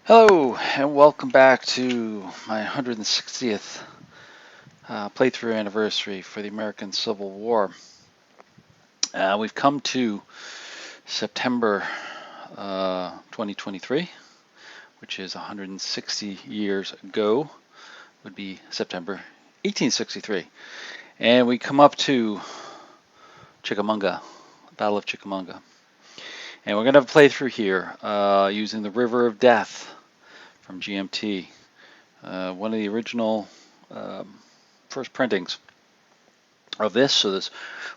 Hello, and welcome back to my 160th playthrough anniversary for the American Civil War. We've come to September 2023, which is 160 years ago, would be September 1863. And we come up to Chickamauga, Battle of Chickamauga. And we're going to have a playthrough here using the River of Death from GMT, one of the original first printings of this, so there's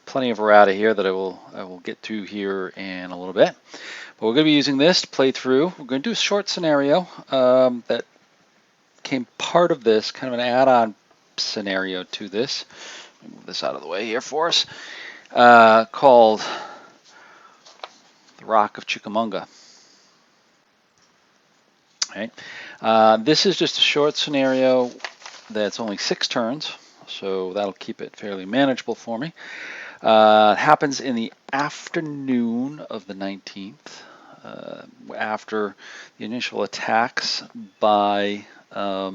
plenty of errata here that I will get to here in a little bit. But we're going to be using this to play through. We're going to do a short scenario that came part of this, kind of an add-on scenario to this. Let me move this out of the way here for us, called the Rock of Chickamauga. Right. This is just a short scenario that's only 6 turns, so that'll keep it fairly manageable for me. It happens in the afternoon of the 19th, after the initial attacks by, or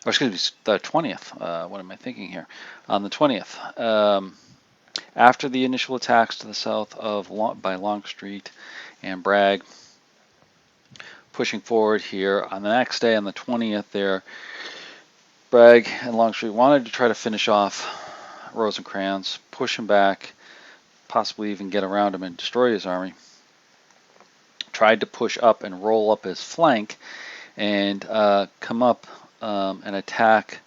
excuse me, the 20th. What am I thinking here? On the 20th, after the initial attacks to the south by Longstreet and Bragg, pushing forward here on the next day, on the 20th, there, Bragg and Longstreet wanted to try to finish off Rosecrans, push him back, possibly even get around him and destroy his army. Tried to push up and roll up his flank and come up and attack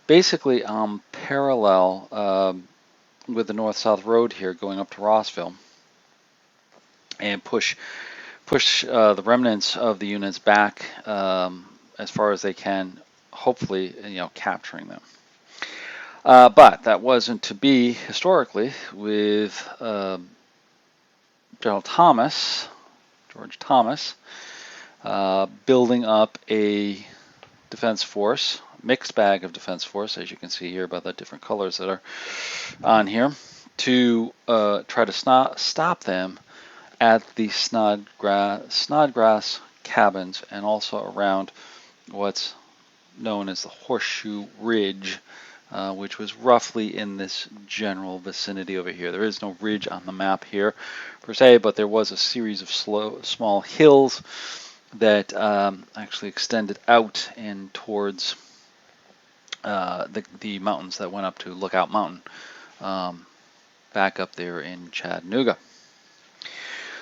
basically parallel with the north-south road here going up to Rossville, and push the remnants of the units back as far as they can, hopefully, capturing them. But that wasn't to be historically, with General George Thomas, building up a defense force, mixed bag of defense force, as you can see here by the different colors that are on here, to try to stop them at the Snodgrass cabins, and also around what's known as the Horseshoe Ridge, which was roughly in this general vicinity over here. There is no ridge on the map here per se, but there was a series of small hills that actually extended out and towards the mountains that went up to Lookout Mountain, back up there in Chattanooga.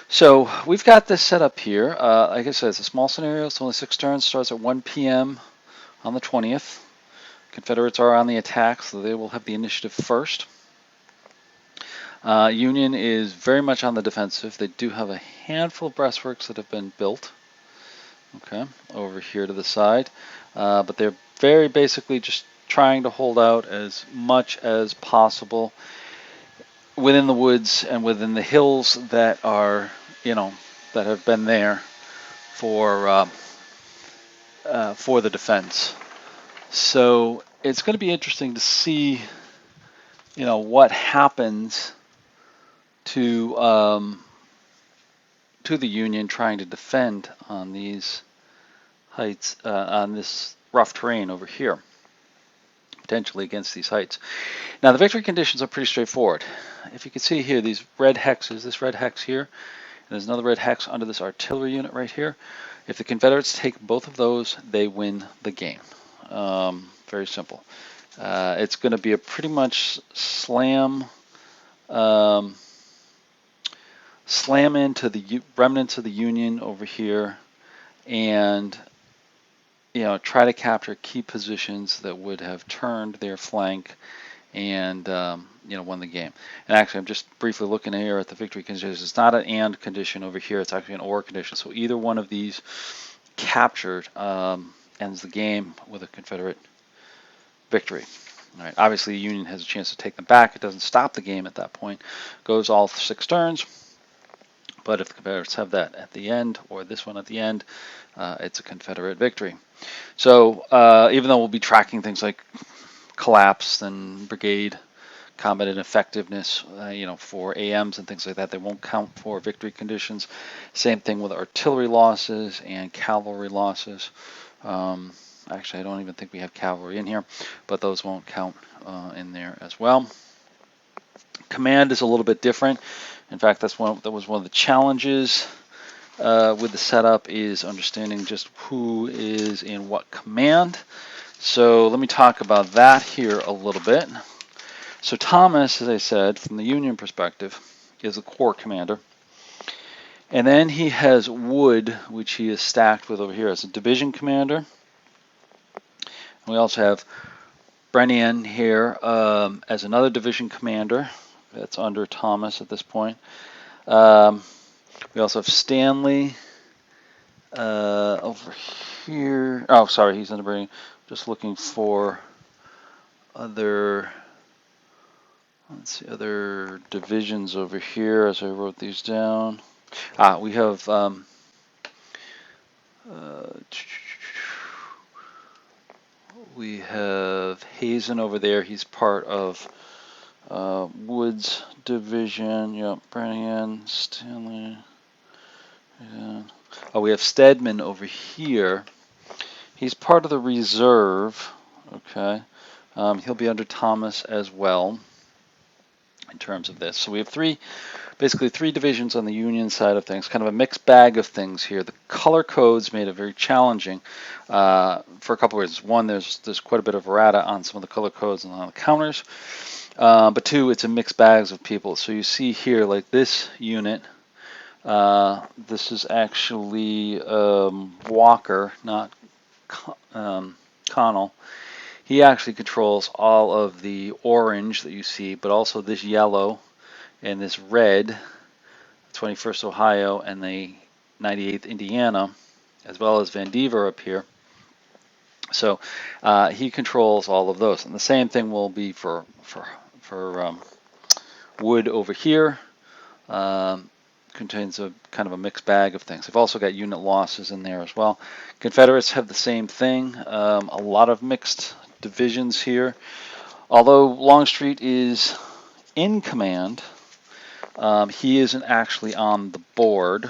So we've got this set up here. Like I said, it's a small scenario. It's only 6 turns. Starts at 1 p.m. on the 20th. Confederates are on the attack, so they will have the initiative first. Union is very much on the defensive. They do have a handful of breastworks that have been built, okay, over here to the side, but they're very basically just trying to hold out as much as possible within the woods and within the hills that are, that have been there for the defense. So it's going to be interesting to see, what happens to the Union trying to defend on these heights, on this rough terrain over here, potentially against these heights. Now the victory conditions are pretty straightforward. If you can see here, these red hexes, this red hex here, and there's another red hex under this artillery unit right here. If the Confederates take both of those, they win the game. Very simple. It's going to be a pretty much slam into the remnants of the Union over here, and try to capture key positions that would have turned their flank and won the game. And actually, I'm just briefly looking here at the victory conditions. It's not an and condition over here. It's actually an or condition. So either one of these captured ends the game with a Confederate victory. All right. Obviously, the Union has a chance to take them back. It doesn't stop the game at that point. Goes all 6 turns. But if the Confederates have that at the end, or this one at the end, it's a Confederate victory. So even though we'll be tracking things like collapse and brigade combat ineffectiveness, for AMs and things like that. They won't count for victory conditions. Same thing with artillery losses and cavalry losses. Actually, I don't even think we have cavalry in here, but those won't count in there as well. Command is a little bit different. In fact, that was one of the challenges with the setup, is understanding just who is in what command. So let me talk about that here a little bit. So Thomas, as I said, from the Union perspective, is a corps commander. And then he has Wood, which he is stacked with over here as a division commander. And we also have Brennian here as another division commander. That's under Thomas at this point. We also have Stanley over here. Oh, sorry, he's under Brennian. Just looking for other... Let's see, other divisions over here as I wrote these down. We have Hazen over there. He's part of Wood's division. Yep, Brennan, Stanley. Yeah. We have Stedman over here. He's part of the reserve. Okay, he'll be under Thomas as well in terms of this. So we have basically three divisions on the Union side of things, kind of a mixed bag of things here. The color codes made it very challenging for a couple of reasons. One, there's quite a bit of errata on some of the color codes and on the counters. But two, it's a mixed bags of people. So you see here, like this unit, this is actually Walker, not Connell. He actually controls all of the orange that you see, but also this yellow and this red, 21st Ohio and the 98th Indiana, as well as Van Dever up here. So he controls all of those. And the same thing will be for Wood over here. Contains a kind of a mixed bag of things. They've also got unit losses in there as well. Confederates have the same thing. A lot of mixed divisions here. Although Longstreet is in command, he isn't actually on the board,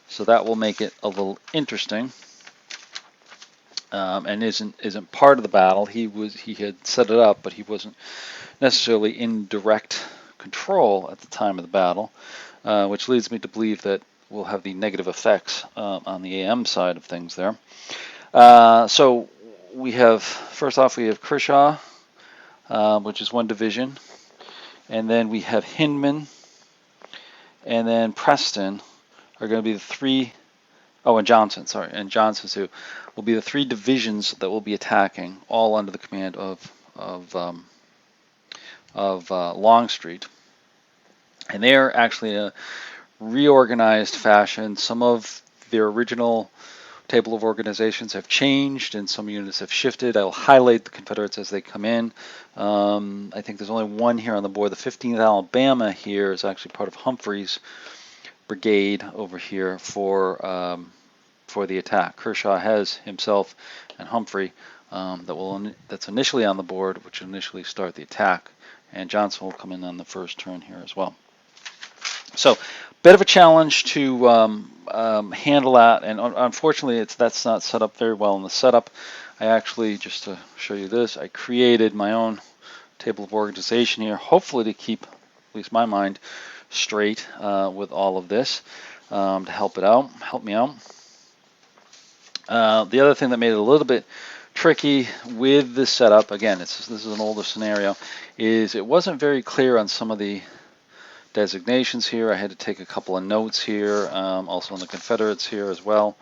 so that will make it a little interesting. And isn't part of the battle. He had set it up, but he wasn't necessarily in direct control at the time of the battle, which leads me to believe that we'll have the negative effects on the AM side of things there. So we have, first off, we have Kershaw, which is one division, and then we have Hindman, and then Preston are going to be the three. Oh, and Johnson, sorry, and Johnson too, will be the three divisions that will be attacking, all under the command of Longstreet. And they are actually a reorganized fashion. Some of their original table of organizations have changed, and some units have shifted. I'll highlight the Confederates as they come in. I think there's only one here on the board. The 15th Alabama here is actually part of Humphrey's brigade over here for the attack. Kershaw has himself and Humphrey that's initially on the board, which initially start the attack, and Johnson will come in on the first turn here as well. So, bit of a challenge to handle that, and unfortunately, that's not set up very well in the setup. I actually, just to show you this, I created my own table of organization here, hopefully to keep, at least my mind, straight with all of this to help me out. The other thing that made it a little bit tricky with this setup, again, this is an older scenario, is it wasn't very clear on some of the designations here. I had to take a couple of notes here, also on the Confederates here as well,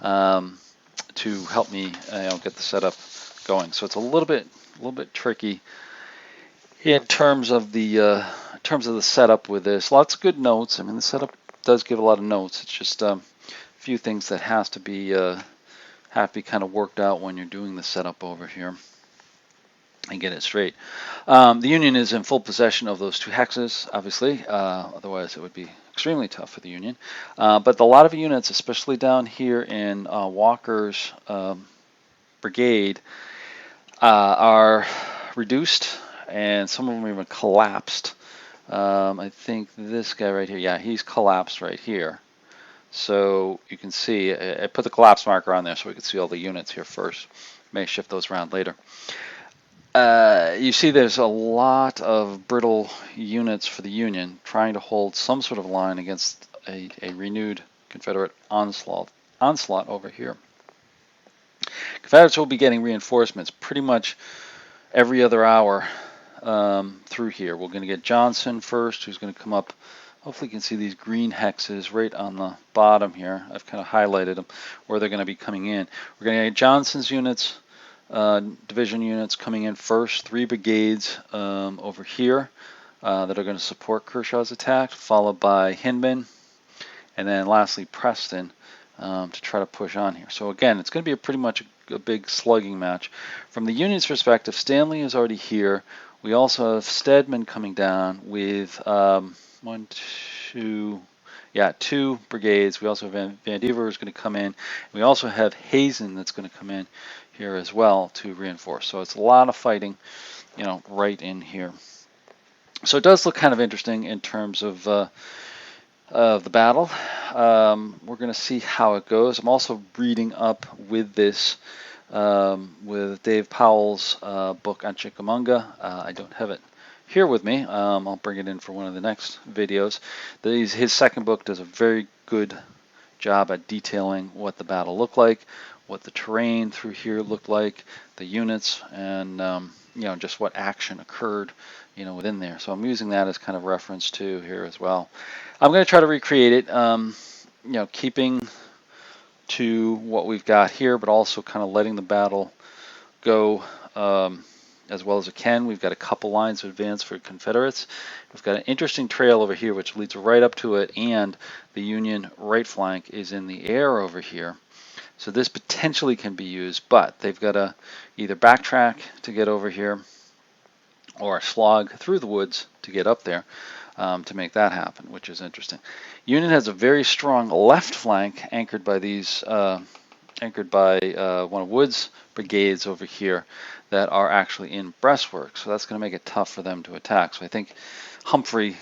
to help me get the setup going. So it's a little bit tricky in terms of the setup with this. Lots of good notes. I mean, the setup does give a lot of notes. It's just a few things that have to be kind of worked out when you're doing the setup over here and get it straight. The Union is in full possession of those two hexes, obviously. Otherwise, it would be extremely tough for the Union. But a lot of units, especially down here in Walker's brigade, are reduced and some of them even collapsed. I think this guy right here, yeah, he's collapsed right here. So you can see, I put the collapse marker on there so we can see all the units here first. May shift those around later. You see there's a lot of brittle units for the Union trying to hold some sort of line against a renewed Confederate onslaught over here. Confederates will be getting reinforcements pretty much every other hour through here. We're going to get Johnson first, who's going to come up. Hopefully you can see these green hexes right on the bottom here. I've kind of highlighted them where they're going to be coming in. We're going to get Johnson's units, division units coming in first, 3 brigades over here that are going to support Kershaw's attack, followed by Hindman, and then lastly Preston to try to push on here. So again, it's going to be pretty much a big slugging match. From the Union's perspective, Stanley is already here. We also have Stedman coming down with 2 brigades. We also have Van Dever is going to come in. We also have Hazen that's going to come in here as well to reinforce. So it's a lot of fighting, right in here. So it does look kind of interesting in terms of the battle. We're going to see how it goes. I'm also reading up with this with Dave Powell's book on Chickamauga. I don't have it here with me. I'll bring it in for one of the next videos. His second book does a very good job at detailing what the battle looked like, what the terrain through here looked like, the units, and just what action occurred within there. So I'm using that as kind of reference too here as well. I'm going to try to recreate it, keeping to what we've got here, but also kind of letting the battle go as well as it can. We've got a couple lines of advance for Confederates. We've got an interesting trail over here which leads right up to it, and the Union right flank is in the air over here. So this potentially can be used, but they've got to either backtrack to get over here or slog through the woods to get up there to make that happen, which is interesting. Union has a very strong left flank anchored by one of Wood's brigades over here that are actually in breastwork. So that's going to make it tough for them to attack. So I think Humphrey,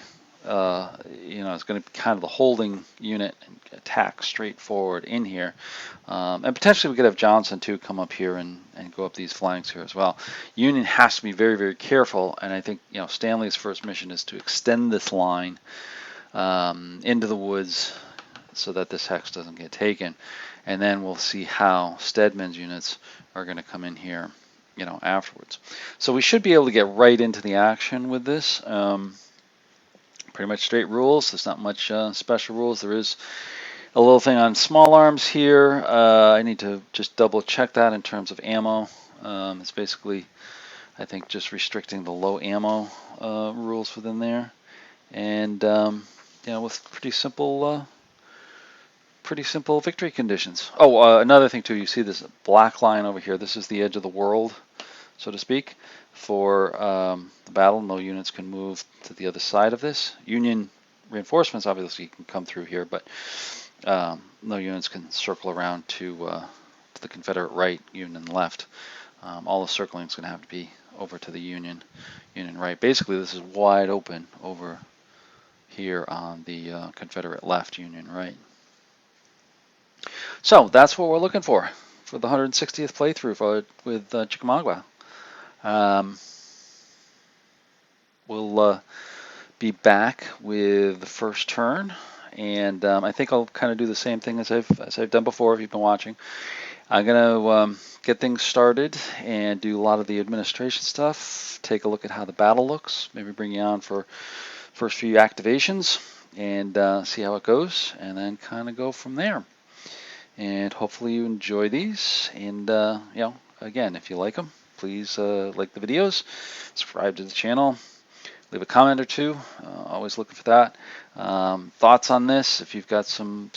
is going to be kind of the holding unit and attack straight forward in here. And potentially we could have Johnson too come up here and go up these flanks here as well. Union has to be very, very careful. And I think, Stanley's first mission is to extend this line into the woods so that this hex doesn't get taken. And then we'll see how Stedman's units are going to come in here, afterwards. So we should be able to get right into the action with this. Pretty much straight rules. There's not much special rules. There is a little thing on small arms here. I need to just double check that in terms of ammo. It's basically, I think, just restricting the low ammo rules within there. And, with pretty simple victory conditions. Oh, another thing too, you see this black line over here. This is the edge of the world, so to speak, for the battle. No units can move to the other side of this. Union reinforcements obviously can come through here, but no units can circle around to the Confederate right, Union left. All the circling is going to have to be over to the Union right. Basically, this is wide open over here on the Confederate left, Union right. So that's what we're looking for the 160th playthrough with Chickamauga. We'll be back with the first turn, and I think I'll kind of do the same thing as I've done before. If you've been watching, I'm gonna get things started and do a lot of the administration stuff. Take a look at how the battle looks. Maybe bring you on for first few activations and see how it goes, and then kind of go from there. And hopefully you enjoy these. And again, if you like them, please like the videos, subscribe to the channel, leave a comment or two. Always looking for that. Thoughts on this? If you've got some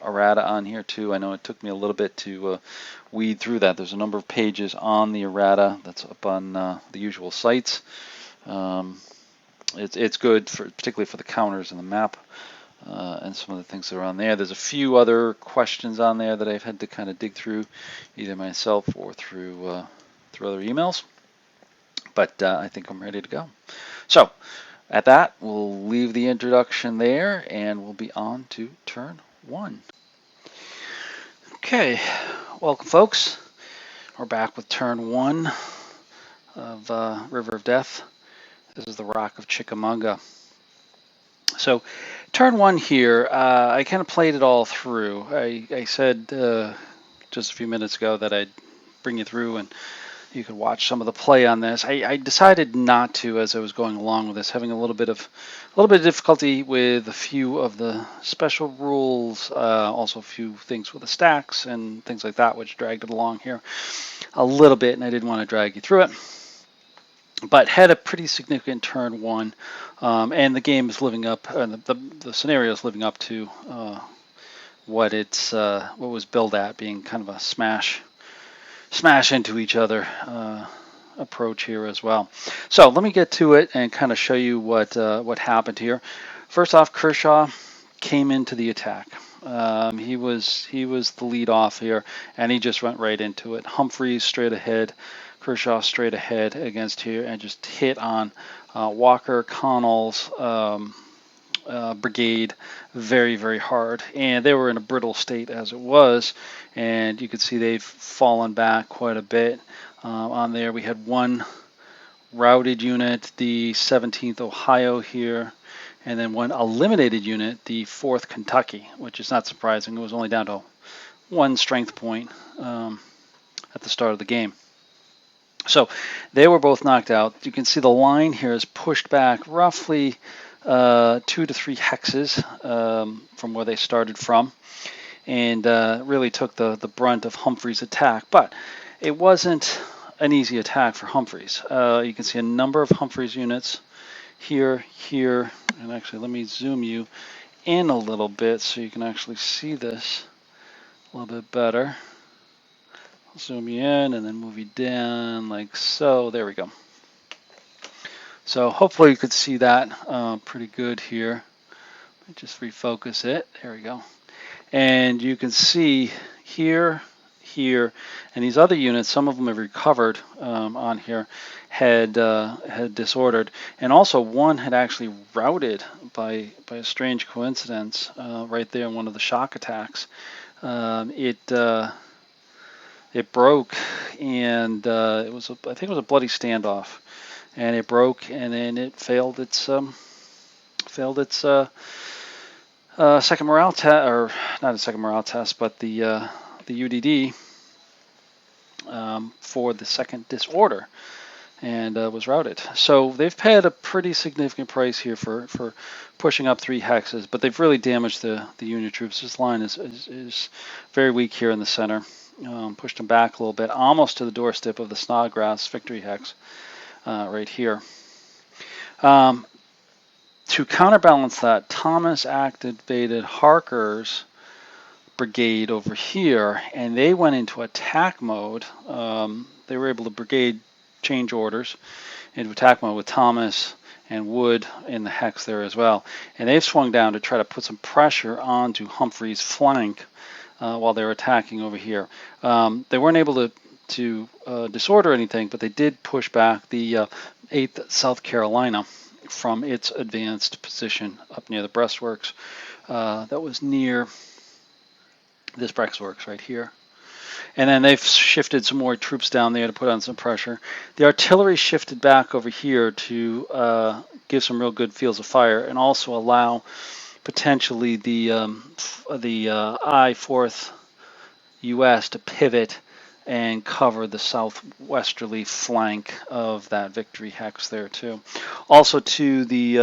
errata on here too. I know it took me a little bit to weed through that. There's a number of pages on the errata that's up on the usual sites. It's good particularly for the counters and the map. And some of the things that are on there. There's a few other questions on there that I've had to kind of dig through, either myself or through other emails. but I think I'm ready to go. So at that, we'll leave the introduction there, and we'll be on to turn 1. Okay, welcome folks. We're back with turn 1 of River of Death. This is the Rock of Chickamauga. So turn 1 here, I kind of played it all through. I said just a few minutes ago that I'd bring you through and you could watch some of the play on this. I decided not to as I was going along with this, having a little bit of difficulty with a few of the special rules, also a few things with the stacks and things like that, which dragged it along here a little bit, and I didn't want to drag you through it. But had a pretty significant turn 1, and the game is living up, the scenario is living up to what was billed at, being kind of a smash into each other approach here as well. So let me get to it and kind of show you what happened here. First off, Kershaw came into the attack. He was the lead off here, and he just went right into it. Humphreys straight ahead, Kershaw straight ahead against here, and just hit on Walker, Connell's brigade very, very hard. And they were in a brittle state as it was, and you can see they've fallen back quite a bit. On there, we had one routed unit, the 17th Ohio here, and then one eliminated unit, the 4th Kentucky, which is not surprising. It was only down to 1 strength point at the start of the game. So they were both knocked out. You can see the line here is pushed back roughly 2 to 3 hexes from where they started from, and really took the brunt of Humphreys' attack. But it wasn't an easy attack for Humphreys. You can see a number of Humphreys units here, and actually let me zoom you in a little bit so you can actually see this a little bit better. I'll zoom you in and then move you down like so. There we go. So hopefully you could see that pretty good here. Let me just refocus it. There we go. And you can see here, and these other units, some of them have recovered on here, had disordered, and also one had actually routed by a strange coincidence right there in one of the shock attacks. It broke, and I think it was a bloody standoff, and it broke, and then it failed its second morale test, or not a second morale test, but the UDD for the second disorder, and was routed. So they've paid a pretty significant price here for pushing up 3 hexes, but they've really damaged the Union troops. This line is very weak here in the center. Pushed them back a little bit, almost to the doorstep of the Snodgrass victory hex right here. To counterbalance that, Thomas activated Harker's brigade over here, and they went into attack mode. They were able to brigade change orders into attack mode with Thomas and Wood in the hex there as well. And they've swung down to try to put some pressure onto Humphreys' flank while they were attacking over here. They weren't able to disorder anything, but they did push back the 8th South Carolina from its advanced position up near the breastworks. That was near this breastworks right here. And then they've shifted some more troops down there to put on some pressure. The artillery shifted back over here to give some real good fields of fire, and also allow potentially the I-4th U.S. to pivot and cover the southwesterly flank of that victory hex there too. Also to the,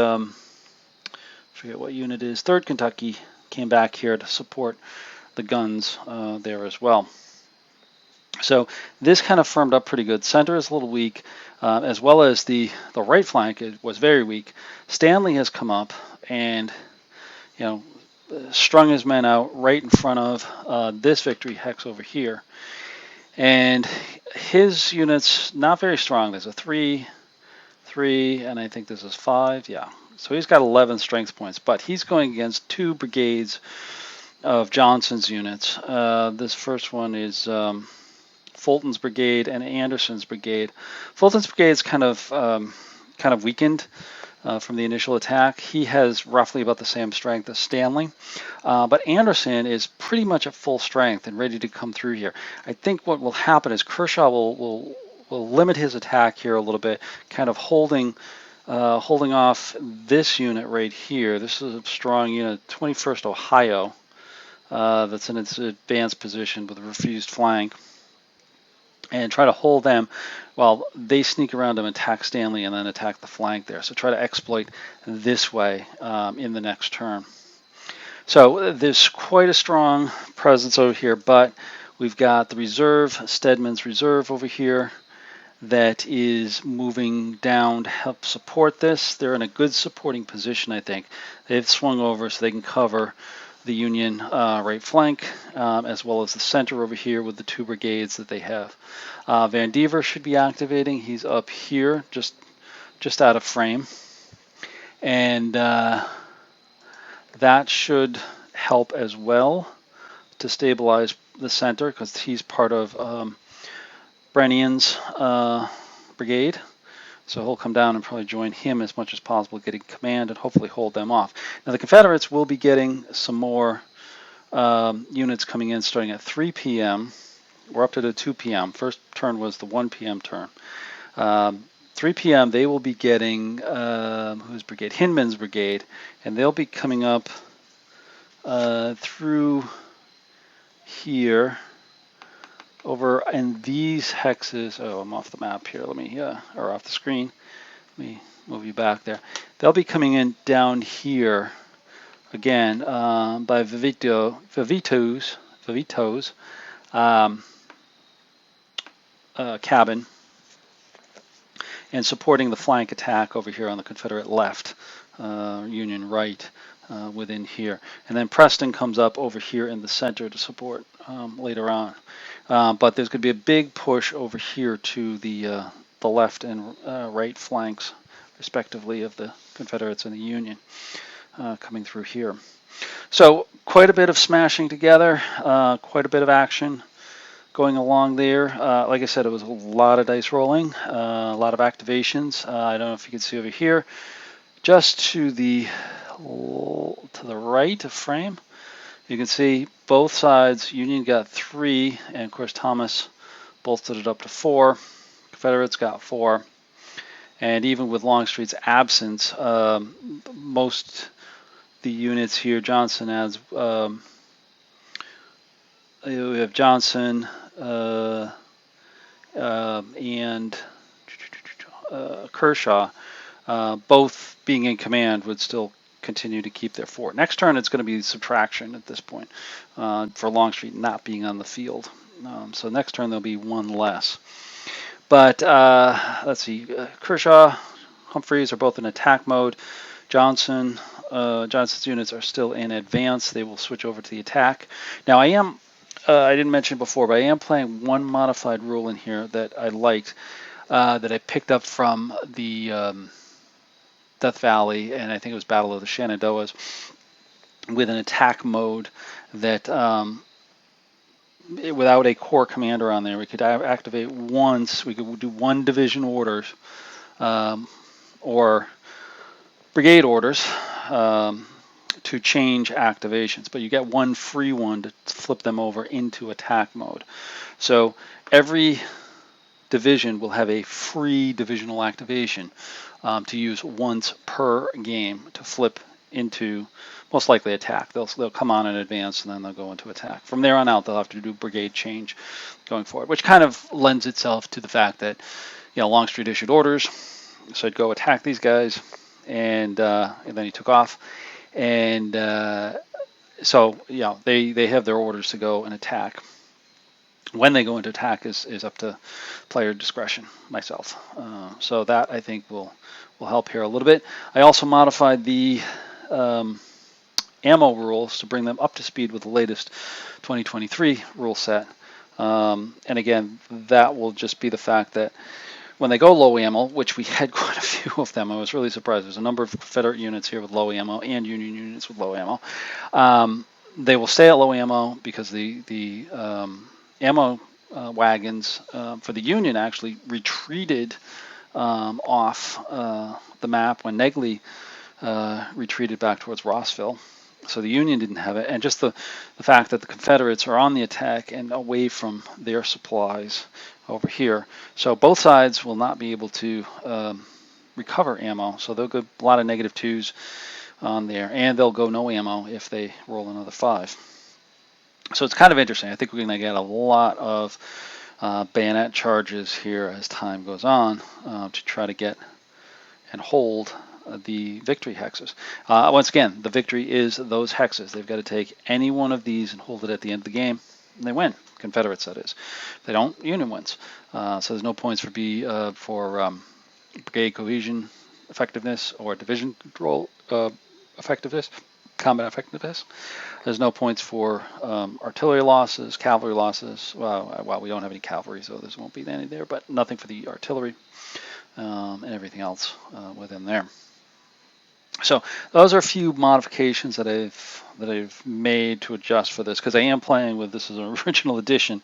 forget what unit it is, 3rd Kentucky came back here to support the guns there as well. So this kind of firmed up pretty good. Center is a little weak, as well as the right flank was very weak. Stanley has come up and, strung his men out right in front of this victory hex over here. And his unit's not very strong. There's a 3, and I think this is 5. Yeah. So he's got 11 strength points, but he's going against 2 brigades of Johnson's units. This first one is Fulton's brigade and Anderson's brigade. Fulton's brigade is kind of weakened from the initial attack. He has roughly about the same strength as Stanley, but Anderson is pretty much at full strength and ready to come through here. I think what will happen is Kershaw will limit his attack here a little bit, kind of holding off this unit right here. This is a strong unit, 21st Ohio, that's in its advanced position with a refused flank, and try to hold them while they sneak around and attack Stanley and then attack the flank there. So try to exploit this way in the next turn. So there's quite a strong presence over here, but we've got the reserve, Stedman's reserve over here, that is moving down to help support this. They're in a good supporting position, I think. They've swung over so they can cover the Union right flank, as well as the center over here with the 2 brigades that they have. Van Dever should be activating. He's up here, just out of frame. And that should help as well to stabilize the center, because he's part of Brennian's brigade. So he'll come down and probably join him as much as possible, getting command and hopefully hold them off. Now the Confederates will be getting some more units coming in starting at 3 p.m. We're up to the 2 p.m. First turn was the 1 p.m. turn. 3 p.m. they will be getting whose brigade? Hinman's brigade, and they'll be coming up through here. Over in these hexes, oh, I'm off the map here. Let me, or off the screen. Let me move you back there. They'll be coming in down here again by Vivito's cabin, and supporting the flank attack over here on the Confederate left, Union right. Within here, and then Preston comes up over here in the center to support later on. But there's going to be a big push over here to the left and right flanks, respectively, of the Confederates and the Union coming through here. So quite a bit of smashing together, quite a bit of action going along there. Like I said, it was a lot of dice rolling, a lot of activations. I don't know if you can see over here, just to the right of frame, you can see both sides. Union got 3, and of course Thomas bolstered it up to 4. Confederates got 4, and even with Longstreet's absence, most the units here, Johnson adds. We have Johnson and Kershaw, both being in command, would still continue to keep their 4. Next turn, it's going to be subtraction at this point for Longstreet not being on the field. So next turn, there'll be 1 less. But let's see, Kershaw, Humphreys are both in attack mode. Johnson's units are still in advance. They will switch over to the attack. Now I didn't mention before, but I am playing one modified rule in here that I liked, that I picked up from the Death Valley, and I think it was Battle of the Shenandoahs, with an attack mode that without a corps commander on there, we could activate once. We could do 1 division orders or brigade orders to change activations, but you get 1 free one to flip them over into attack mode. So every division will have a free divisional activation to use once per game to flip into most likely attack. They'll come on in advance, and then they'll go into attack. From there on out, they'll have to do brigade change going forward, which kind of lends itself to the fact that, Longstreet issued orders, said go attack these guys, and then he took off, and so they have their orders to go and attack. When they go into attack is up to player discretion, myself. So that, I think, will help here a little bit. I also modified the ammo rules to bring them up to speed with the latest 2023 rule set. And again, that will just be the fact that when they go low ammo, which we had quite a few of them, I was really surprised. There's a number of Confederate units here with low ammo and Union units with low ammo. They will stay at low ammo because the ammo wagons for the Union actually retreated off the map when Negley retreated back towards Rossville. So the Union didn't have it, and just the fact that the Confederates are on the attack and away from their supplies over here. So both sides will not be able to recover ammo, so they'll go a lot of negative twos on there, and they'll go no ammo if they roll another 5. So it's kind of interesting. I think we're going to get a lot of bayonet charges here as time goes on to try to get and hold the victory hexes. Once again, the victory is those hexes. They've got to take any one of these and hold it at the end of the game, and they win. Confederates, that is. If they don't, Union wins. So there's no points for brigade cohesion effectiveness or division control effectiveness, combat effectiveness. There's no points for artillery losses, cavalry losses. Well, we don't have any cavalry, so there won't be any there, but nothing for the artillery and everything else within there. So those are a few modifications that I've made to adjust for this, because I am playing with this as an original edition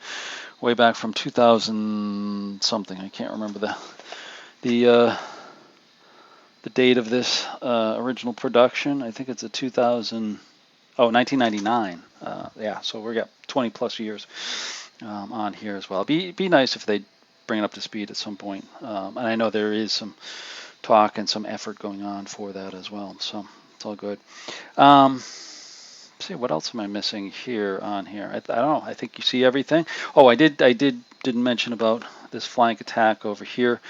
way back from 2000 something. I can't remember the date of this original production. I think it's a 1999. Yeah, so we got 20 plus years on here as well. Be nice if they bring it up to speed at some point. And I know there is some talk and some effort going on for that as well. So it's all good. See, what else am I missing here on here? I don't know. I think you see everything. Oh, I didn't mention about this flank attack over here.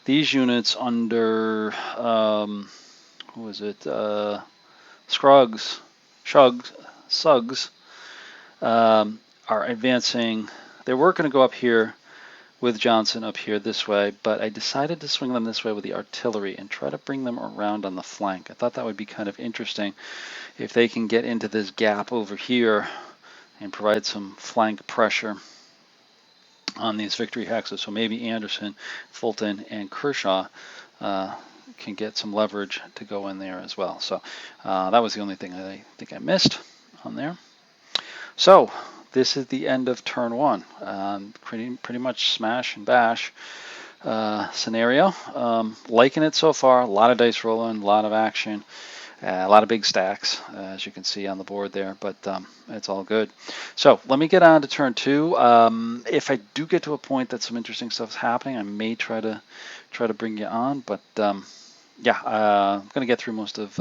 These units under who was it? Suggs are advancing. They were going to go up here with Johnson up here this way, but I decided to swing them this way with the artillery and try to bring them around on the flank. I thought that would be kind of interesting if they can get into this gap over here and provide some flank pressure on these victory hexes. So maybe Anderson, Fulton, and Kershaw can get some leverage to go in there as well. So that was the only thing I think I missed on there. So this is the end of turn 1. Pretty much smash and bash scenario. Liking it so far. A lot of dice rolling, a lot of action, a lot of big stacks, as you can see on the board there. But it's all good. So let me get on to turn 2. If I do get to a point that some interesting stuff is happening, I may try to bring you on. But yeah, I'm going to get through most of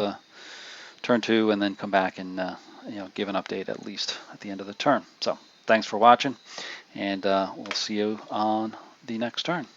turn 2 and then come back and give an update at least at the end of the turn. So thanks for watching, and we'll see you on the next turn.